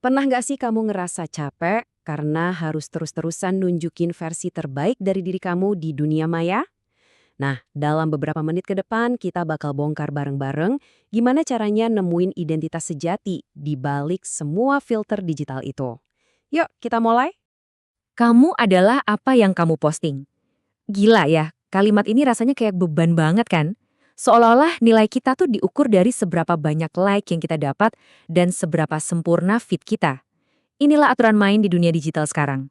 Pernah nggak sih kamu ngerasa capek karena harus terus-terusan nunjukin versi terbaik dari diri kamu di dunia maya? Nah, dalam beberapa menit ke depan kita bakal bongkar bareng-bareng gimana caranya nemuin identitas sejati di balik semua filter digital itu. Yuk, kita mulai. Kamu adalah apa yang kamu posting. Gila ya, kalimat ini rasanya kayak beban banget kan? Seolah-olah nilai kita tuh diukur dari seberapa banyak like yang kita dapat dan seberapa sempurna feed kita. Inilah aturan main di dunia digital sekarang.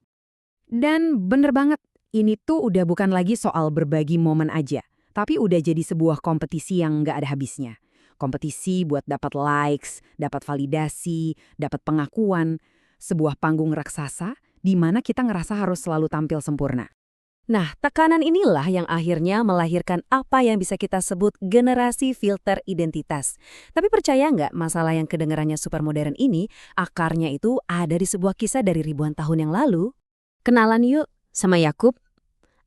Dan bener banget, ini tuh udah bukan lagi soal berbagi momen aja, tapi udah jadi sebuah kompetisi yang nggak ada habisnya. Kompetisi buat dapat likes, dapat validasi, dapat pengakuan, sebuah panggung raksasa di mana kita ngerasa harus selalu tampil sempurna. Nah, tekanan inilah yang akhirnya melahirkan apa yang bisa kita sebut generasi filter identitas. Tapi percaya nggak masalah yang kedengarannya super modern ini, akarnya itu ada di sebuah kisah dari ribuan tahun yang lalu? Kenalan yuk sama Yakub.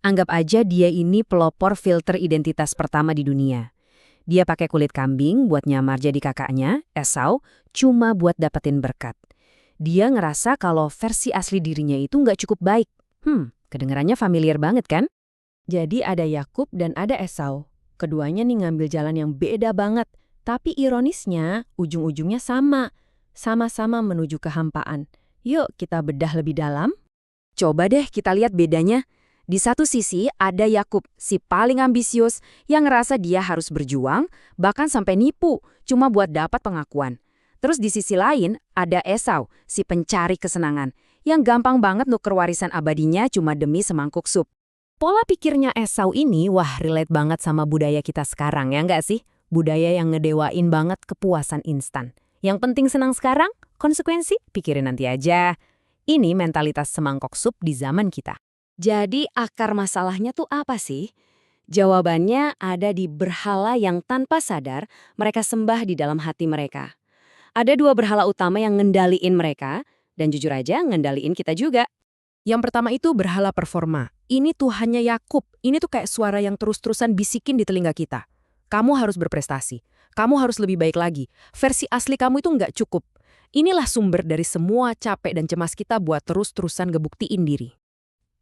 Anggap aja dia ini pelopor filter identitas pertama di dunia. Dia pakai kulit kambing buat nyamar jadi kakaknya, Esau, cuma buat dapetin berkat. Dia ngerasa kalau versi asli dirinya itu nggak cukup baik. Kedengarannya familiar banget kan? Jadi ada Yakub dan ada Esau. Keduanya nih ngambil jalan yang beda banget. Tapi ironisnya, ujung-ujungnya sama. Sama-sama menuju kehampaan. Yuk kita bedah lebih dalam. Coba deh kita lihat bedanya. Di satu sisi ada Yakub, si paling ambisius, yang ngerasa dia harus berjuang, bahkan sampai nipu, cuma buat dapat pengakuan. Terus di sisi lain ada Esau, si pencari kesenangan, yang gampang banget nuker warisan abadinya cuma demi semangkuk sup. Pola pikirnya Esau ini, wah relate banget sama budaya kita sekarang, ya nggak sih? Budaya yang ngedewain banget kepuasan instan. Yang penting senang sekarang, konsekuensi pikirin nanti aja. Ini mentalitas semangkok sup di zaman kita. Jadi akar masalahnya tuh apa sih? Jawabannya ada di berhala yang tanpa sadar mereka sembah di dalam hati mereka. Ada dua berhala utama yang ngendaliin mereka, dan jujur aja ngendaliin kita juga. Yang pertama itu berhala performa. Ini Tuhannya Yakub. Ini tuh kayak suara yang terus-terusan bisikin di telinga kita. Kamu harus berprestasi. Kamu harus lebih baik lagi. Versi asli kamu itu nggak cukup. Inilah sumber dari semua capek dan cemas kita buat terus-terusan ngebuktiin diri.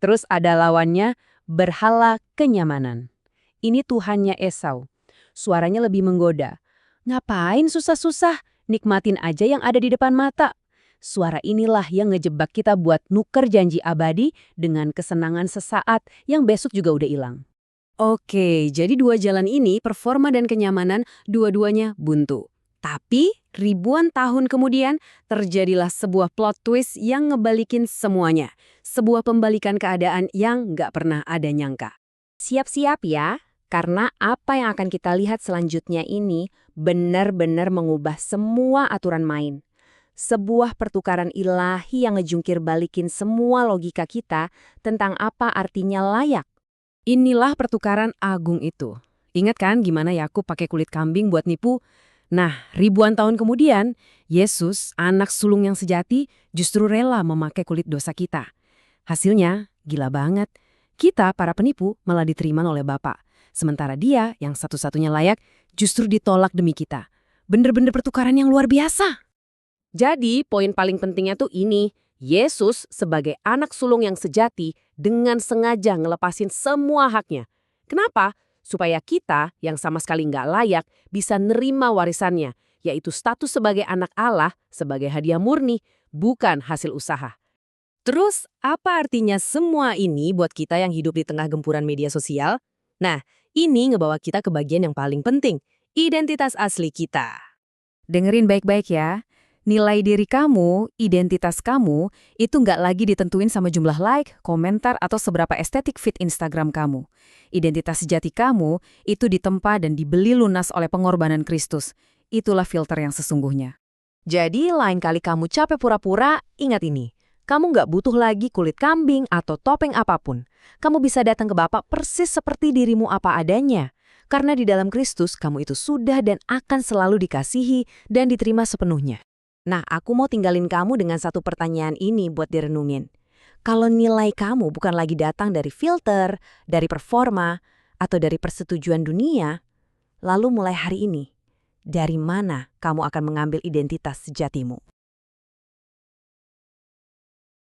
Terus ada lawannya, berhala kenyamanan. Ini Tuhannya Esau. Suaranya lebih menggoda. Ngapain susah-susah? Nikmatin aja yang ada di depan mata. Suara inilah yang ngejebak kita buat nuker janji abadi dengan kesenangan sesaat yang besok juga udah hilang. Oke, jadi dua jalan ini, performa dan kenyamanan, dua-duanya buntu. Tapi ribuan tahun kemudian terjadilah sebuah plot twist yang ngebalikin semuanya. Sebuah pembalikan keadaan yang nggak pernah ada nyangka. Siap-siap ya, karena apa yang akan kita lihat selanjutnya ini benar-benar mengubah semua aturan main. Sebuah pertukaran ilahi yang ngejungkir balikin semua logika kita tentang apa artinya layak. Inilah pertukaran agung itu. Ingat kan gimana Yakub pakai kulit kambing buat nipu? Nah, ribuan tahun kemudian, Yesus, anak sulung yang sejati, justru rela memakai kulit dosa kita. Hasilnya, gila banget. Kita, para penipu, malah diterima oleh Bapa. Sementara dia, yang satu-satunya layak, justru ditolak demi kita. Bener-bener pertukaran yang luar biasa. Jadi, poin paling pentingnya tuh ini. Yesus sebagai anak sulung yang sejati dengan sengaja ngelepasin semua haknya. Kenapa? Supaya kita yang sama sekali nggak layak bisa nerima warisannya, yaitu status sebagai anak Allah, sebagai hadiah murni, bukan hasil usaha. Terus, apa artinya semua ini buat kita yang hidup di tengah gempuran media sosial? Nah, ini ngebawa kita ke bagian yang paling penting, identitas asli kita. Dengerin baik-baik ya. Nilai diri kamu, identitas kamu, itu nggak lagi ditentuin sama jumlah like, komentar, atau seberapa estetik feed Instagram kamu. Identitas sejati kamu itu ditempa dan dibeli lunas oleh pengorbanan Kristus. Itulah filter yang sesungguhnya. Jadi, lain kali kamu capek pura-pura, ingat ini. Kamu nggak butuh lagi kulit kambing atau topeng apapun. Kamu bisa datang ke Bapa persis seperti dirimu apa adanya. Karena di dalam Kristus, kamu itu sudah dan akan selalu dikasihi dan diterima sepenuhnya. Nah, aku mau tinggalin kamu dengan satu pertanyaan ini buat direnungin. Kalau nilai kamu bukan lagi datang dari filter, dari performa, atau dari persetujuan dunia, lalu mulai hari ini, dari mana kamu akan mengambil identitas sejatimu?